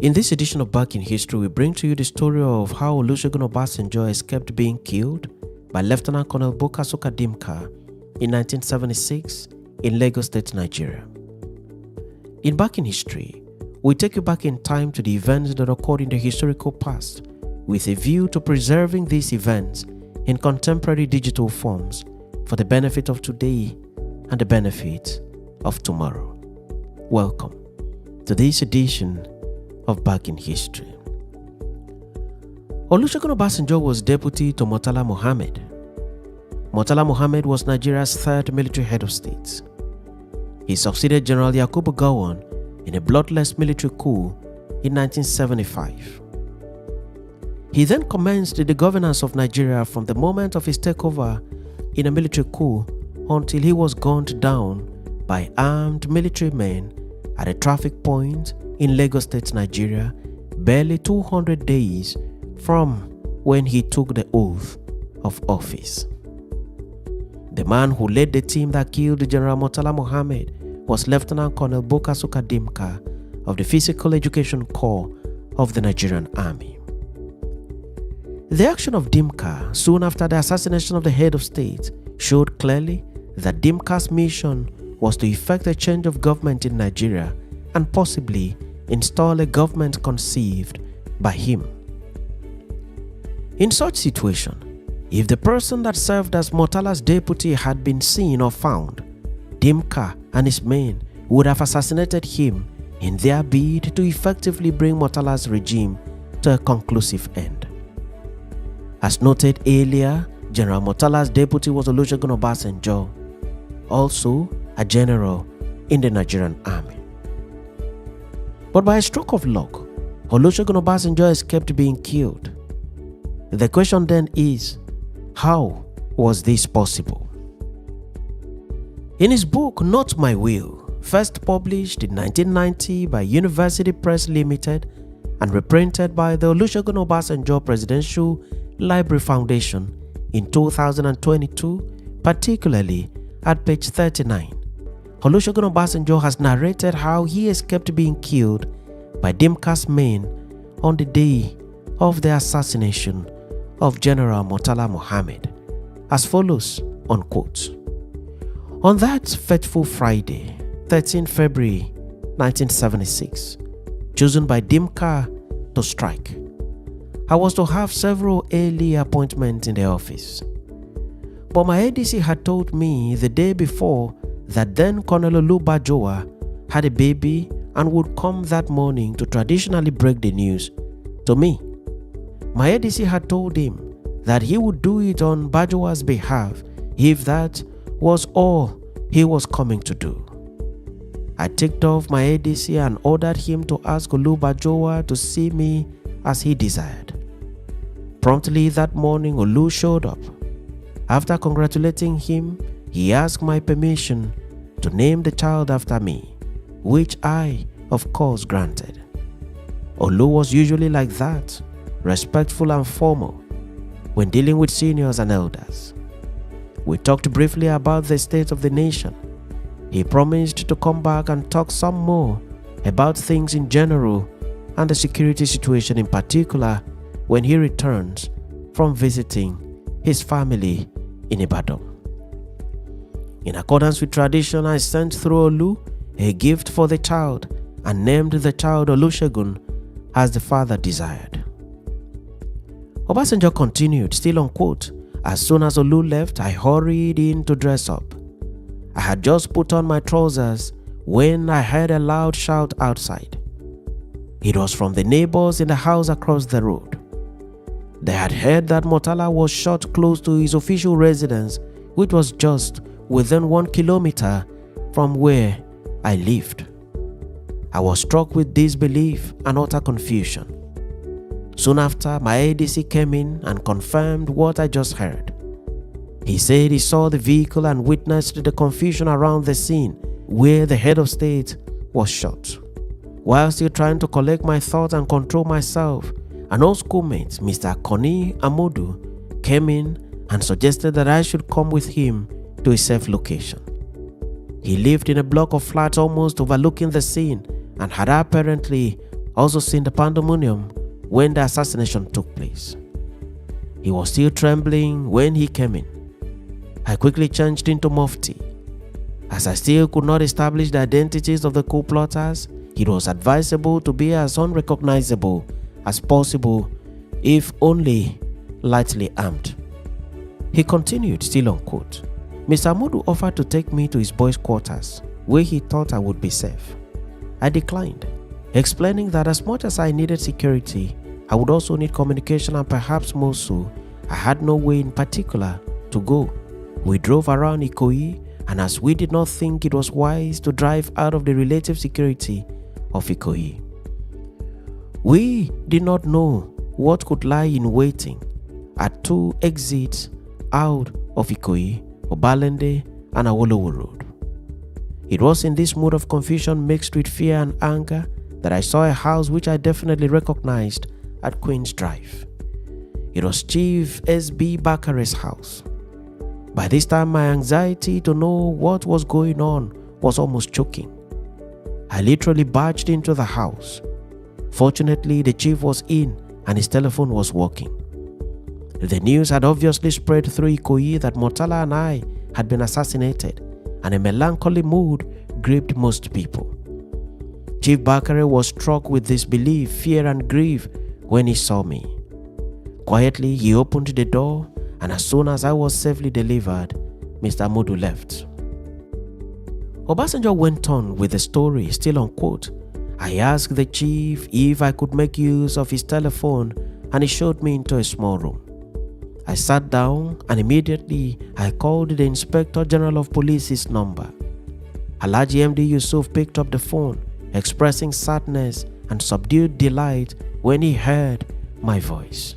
In this edition of Back in History, we bring to you the story of how Olusegun Obasanjo escaped being killed by Lieutenant Colonel Bokasuka Dimka in 1976 in Lagos State, Nigeria. In Back in History, we take you back in time to the events that occurred in the historical past with a view to preserving these events in contemporary digital forms for the benefit of today and the benefit of tomorrow. Welcome to this edition of Back in History. Olusegun Obasanjo was deputy to Murtala Mohammed. Murtala Mohammed was Nigeria's third military head of state. He succeeded General Yakubu Gowon in a bloodless military coup in 1975. He then commenced the governance of Nigeria from the moment of his takeover in a military coup until he was gunned down by armed military men at a traffic point in Lagos State, Nigeria, barely 200 days from when he took the oath of office. The man who led the team that killed General Murtala Mohammed was Lieutenant Colonel Bokasuka Dimka of the Physical Education Corps of the Nigerian Army. The action of Dimka soon after the assassination of the head of state showed clearly that Dimka's mission was to effect a change of government in Nigeria and possibly install a government conceived by him. In such situation, if the person that served as Murtala's deputy had been seen or found, Dimka and his men would have assassinated him in their bid to effectively bring Murtala's regime to a conclusive end. As noted earlier, General Murtala's deputy was Olusegun Obasanjo, also a general in the Nigerian army. But by a stroke of luck, Olusegun Obasanjo escaped being killed. The question then is, how was this possible? In his book, Not My Will, first published in 1990 by University Press Limited and reprinted by the Olusegun Obasanjo Presidential Library Foundation in 2022, particularly at page 39, Olusegun Obasanjo has narrated how he escaped being killed by Dimka's men on the day of the assassination of General Murtala Mohammed, as follows, unquote. On that fateful Friday, 13 February 1976, chosen by Dimka to strike, I was to have several early appointments in the office. But my ADC had told me the day before that then Colonel Olubajowa had a baby and would come that morning to traditionally break the news to me. My ADC had told him that he would do it on Bajowa's behalf if that was all he was coming to do. I ticked off my ADC and ordered him to ask Olubajowa to see me as he desired. Promptly that morning, Olu showed up. After congratulating him, he asked my permission to name the child after me, which I, of course, granted. Olu was usually like that, respectful and formal, when dealing with seniors and elders. We talked briefly about the state of the nation. He promised to come back and talk some more about things in general and the security situation in particular when he returns from visiting his family in Ibadan. In accordance with tradition, I sent through Olu a gift for the child and named the child Olusegun as the father desired. Obasanjo continued, still unquote, as soon as Olu left, I hurried in to dress up. I had just put on my trousers when I heard a loud shout outside. It was from the neighbors in the house across the road. They had heard that Murtala was shot close to his official residence, which was just within 1 kilometer from where I lived. I was struck with disbelief and utter confusion. Soon after, my ADC came in and confirmed what I just heard. He said he saw the vehicle and witnessed the confusion around the scene where the head of state was shot. While still trying to collect my thoughts and control myself, an old schoolmate, Mr. Koni Amodu, came in and suggested that I should come with him to a safe location. He lived in a block of flats almost overlooking the scene and had apparently also seen the pandemonium when the assassination took place. He was still trembling when he came in. I quickly changed into Mufti. As I still could not establish the identities of the coup plotters, it was advisable to be as unrecognizable as possible, if only lightly armed. He continued, still on quote. Mr. Modu offered to take me to his boys' quarters, where he thought I would be safe. I declined, explaining that as much as I needed security, I would also need communication, and perhaps more so, I had no way in particular to go. We drove around Ikoyi, and as we did not think it was wise to drive out of the relative security of Ikoyi, we did not know what could lie in waiting at two exits out of Ikoyi, Obalende and Awolowo Road. It was in this mood of confusion mixed with fear and anger that I saw a house which I definitely recognized at Queen's Drive. It was Chief S.B. Bakare's house. By this time, my anxiety to know what was going on was almost choking. I literally barged into the house. Fortunately, the chief was in and his telephone was working. The news had obviously spread through Ikoyi that Murtala and I had been assassinated, and a melancholy mood gripped most people. Chief Bakare was struck with disbelief, fear and grief when he saw me. Quietly, he opened the door, and as soon as I was safely delivered, Mr. Modu left. Obasanjo went on with the story, still on quote. I asked the chief if I could make use of his telephone, and he showed me into a small room. I sat down, and immediately I called the Inspector General of Police's number. Alhaji MD Yusuf picked up the phone, expressing sadness and subdued delight when he heard my voice.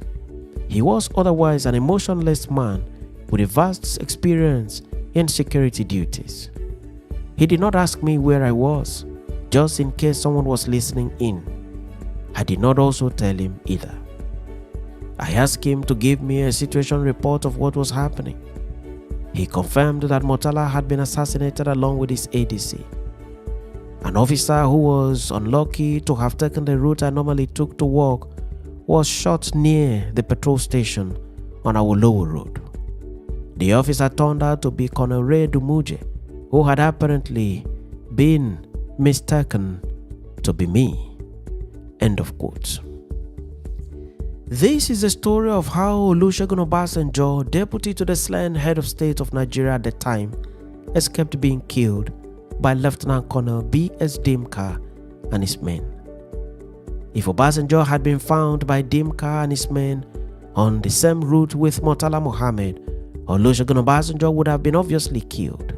He was otherwise an emotionless man with a vast experience in security duties. He did not ask me where I was, just in case someone was listening in. I did not also tell him either. I asked him to give me a situation report of what was happening. He confirmed that Murtala had been assassinated along with his ADC. An officer who was unlucky to have taken the route I normally took to work was shot near the petrol station on Awolowo Road. The officer turned out to be Colonel Ray Dumuje, who had apparently been mistaken to be me. End of quote. This is the story of how Olusegun Obasanjo, deputy to the slain head of state of Nigeria at the time, escaped being killed by Lieutenant Colonel B.S. Dimka and his men. If Obasanjo had been found by Dimka and his men on the same route with Murtala Muhammad, Olusegun Obasanjo would have been obviously killed.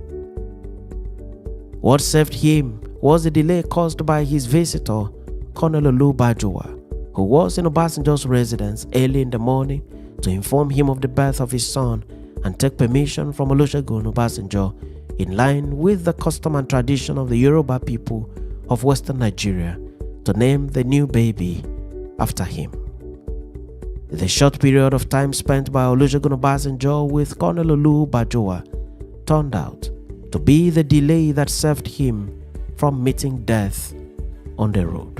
What saved him was the delay caused by his visitor, Colonel Olu Bajwa, who was in Obasanjo's residence early in the morning to inform him of the birth of his son and take permission from Olusegun Obasanjo in line with the custom and tradition of the Yoruba people of Western Nigeria to name the new baby after him. The short period of time spent by Olusegun Obasanjo with Colonel Olu Bajwa turned out to be the delay that saved him from meeting death on the road.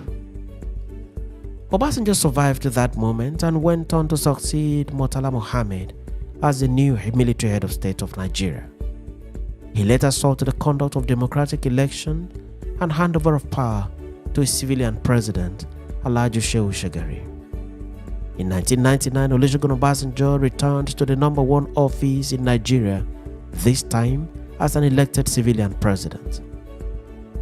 Obasanjo survived that moment and went on to succeed Murtala Muhammad as the new military head of state of Nigeria. He later saw to the conduct of democratic election and handover of power to a civilian president, Alhaji Shehu Shagari. In 1999, Olusegun Obasanjo returned to the number one office in Nigeria, this time as an elected civilian president.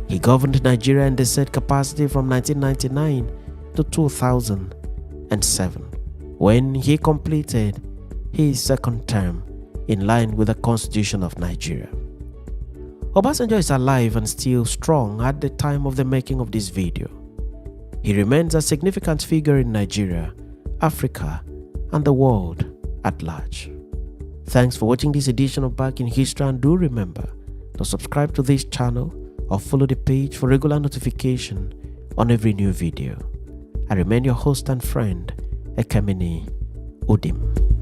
He governed Nigeria in the said capacity from 1999 to 2007, when he completed his second term in line with the Constitution of Nigeria. Obasanjo is alive and still strong at the time of the making of this video. He remains a significant figure in Nigeria, Africa, and the world at large. Thanks for watching this edition of Back in History, and do remember to subscribe to this channel or follow the page for regular notification on every new video. I remain your host and friend, Ekemini Udim.